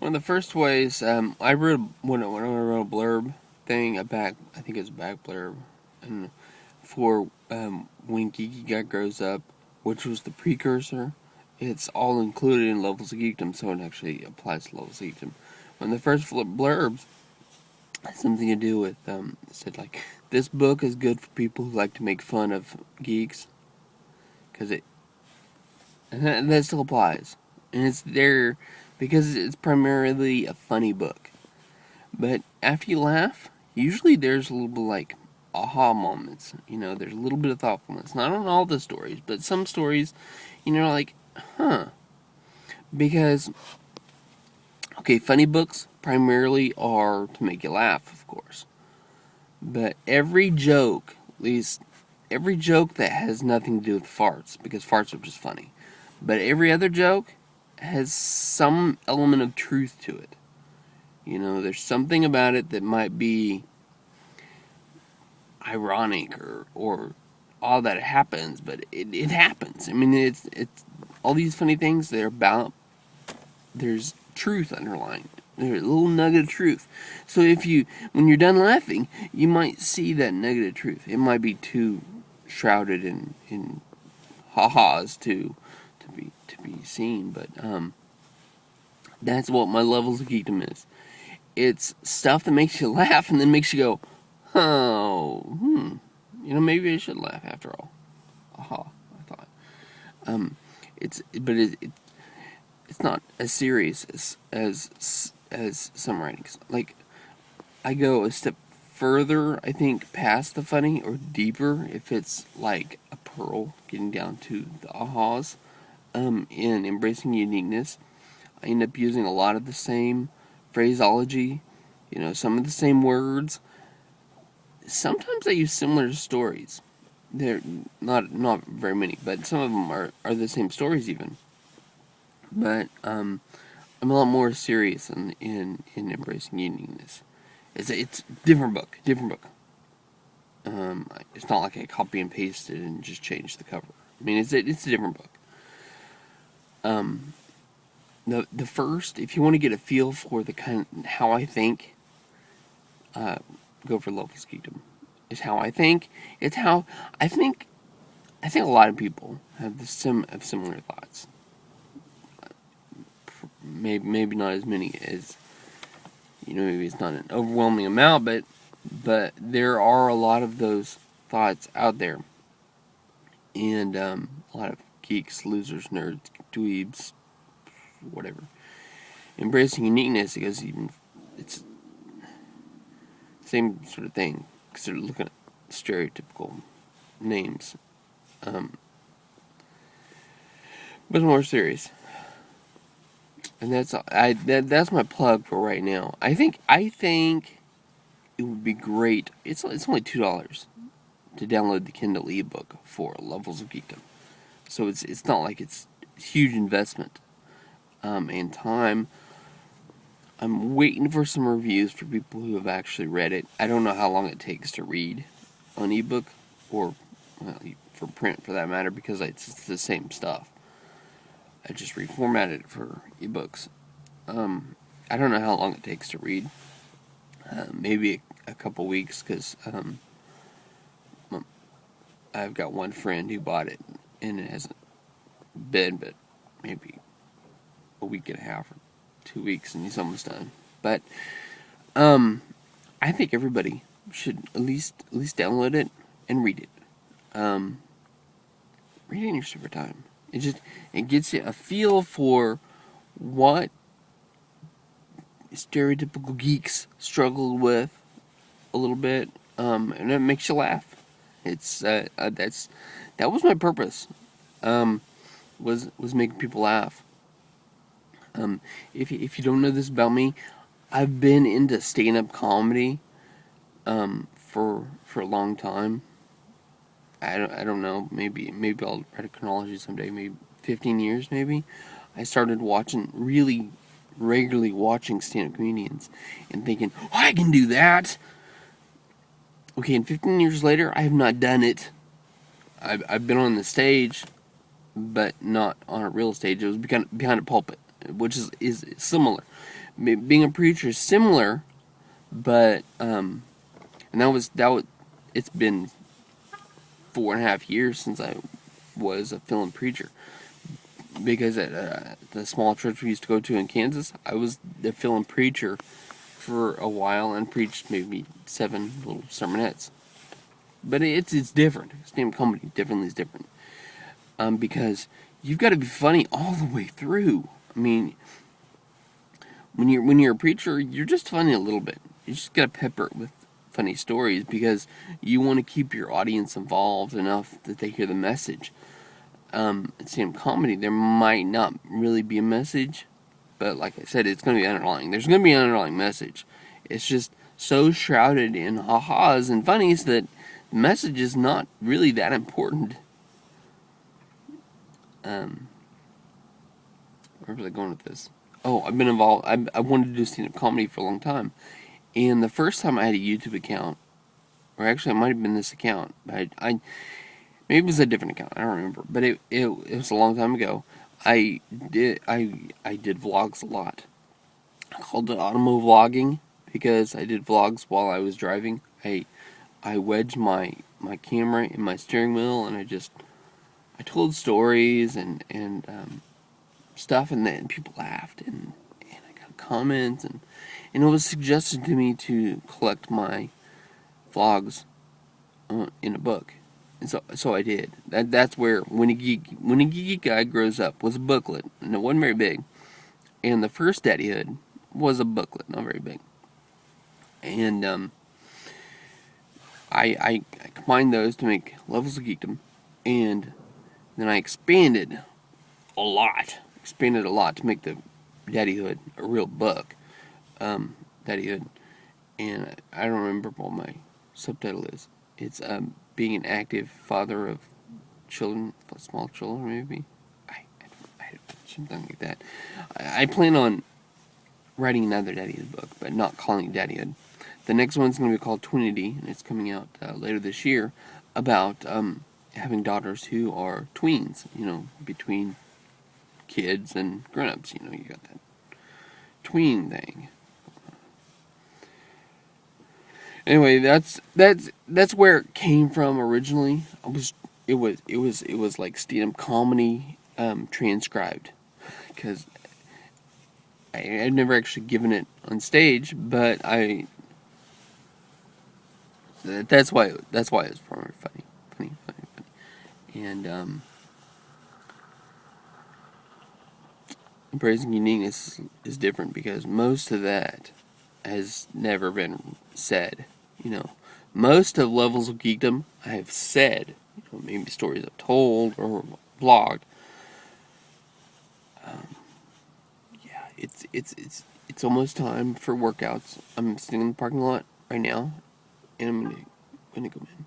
One of the first ways I wrote when I wrote a blurb thing, I think it's a back blurb, and for when Geeky Guy grows up, which was the precursor. It's all included in Levels of Geekdom, so it actually applies to Levels of Geekdom. One of the first blurbs had something to do with it said like this book is good for people who like to make fun of geeks, because it and that still applies, and it's there because it's primarily a funny book. But after you laugh, usually there's a little bit like aha moments. There's a little bit of thoughtfulness. Not on all the stories, but some stories, like, huh. Because, okay, funny books primarily are to make you laugh, of course. But every joke, at least every joke that has nothing to do with farts, because farts are just funny. But every other joke has some element of truth to it. There's something about it that might be ironic or all that it happens, but it happens. I mean, it's all these funny things. They're about there's truth underlying. There's a little nugget of truth. So when you're done laughing, you might see that nugget of truth. It might be too shrouded in ha-has to be seen, but that's what my levels of geekdom is. It's stuff that makes you laugh and then makes you go, oh, maybe I should laugh after all. Aha, I thought. It's not as serious as some writings. Like, I go a step further, I think, past the funny or deeper if it's like a pearl, getting down to the ahas. In embracing uniqueness, I end up using a lot of the same phraseology, some of the same words. Sometimes I use similar stories. They're not very many, but some of them are the same stories even. But I'm a lot more serious in embracing uniqueness. It's different book. It's not like I copy and pasted and just changed the cover. I mean, it's a different book. The first, if you want to get a feel for the kind of how I think, go for Levels Geekdom. It's how I think. It's how I think. I think a lot of people have similar thoughts. Maybe not as many as maybe it's not an overwhelming amount, but there are a lot of those thoughts out there, and a lot of geeks, losers, nerds, dweebs, whatever, embracing uniqueness because even it's the same sort of thing because they're looking at stereotypical names, but more serious. And that's my plug for right now. I think it would be great. It's only $2 to download the Kindle ebook for Levels of Geekdom. So it's not like it's a huge investment and time. I'm waiting for some reviews for people who have actually read it. I don't know how long it takes to read on ebook or for print for that matter because it's the same stuff. I just reformatted it for ebooks. I don't know how long it takes to read. Maybe a couple weeks because I've got one friend who bought it and it hasn't been but maybe a week and a half or 2 weeks and he's almost done. But I think everybody should at least download it and read it. Read it in your super time. It gets you a feel for what stereotypical geeks struggle with a little bit, and it makes you laugh. It's that was my purpose. Was making people laugh. If you don't know this about me, I've been into stand-up comedy for a long time. I don't know. Maybe I'll write a chronology someday. Maybe 15 years. Maybe I started really regularly watching stand-up comedians and thinking, oh, I can do that. Okay, and 15 years later, I have not done it. I've been on the stage, but not on a real stage. It was behind a pulpit, which is similar. being a preacher is similar, but and that was it's been 4.5 years since I was a film preacher, because at the small church we used to go to in Kansas, I was the film preacher for a while and preached maybe 7 little sermonettes. But it's different. Stand-up comedy definitely is different, because you've got to be funny all the way through. I mean, when you're a preacher, you're just funny a little bit. You just got to pepper it with funny stories, because you want to keep your audience involved enough that they hear the message. In stand-up comedy, there might not really be a message, but like I said, it's going to be underlying. There's going to be an underlying message. It's just so shrouded in ha-has and funnies that the message is not really that important. Where was I going with this? Oh, I've been involved. I wanted to do stand-up comedy for a long time. And the first time I had a YouTube account, or actually it might have been this account, but I maybe it was a different account, I don't remember. But it was a long time ago. I did vlogs a lot. I called it automo vlogging because I did vlogs while I was driving. I wedged my camera in my steering wheel, and I told stories and stuff, and then people laughed, and I got comments, and it was suggested to me to collect my vlogs in a book, and so I did. That's where when a geeky guy grows up was a booklet, and it wasn't very big, and the first Daddyhood was a booklet, not very big, and I combined those to make Levels of Geekdom, and then I expanded a lot to make the Daddyhood a real book. Daddyhood, and I don't remember what my subtitle is. It's being an active father of children, small children, maybe. I something like that. I plan on writing another Daddyhood book, but not calling it Daddyhood. The next one's going to be called Twinity, and it's coming out later this year, about having daughters who are tweens, between kids and grown-ups. You got that tween thing. Anyway, that's where it came from originally. It was like stand-up comedy transcribed, because I've never actually given it on stage, but that's why it's probably funny, and embracing uniqueness is different, because most of that has never been said. Most of Levels of Geekdom I have said. Maybe stories I've told or vlogged. Yeah, it's almost time for workouts. I'm sitting in the parking lot right now, and I'm gonna go in.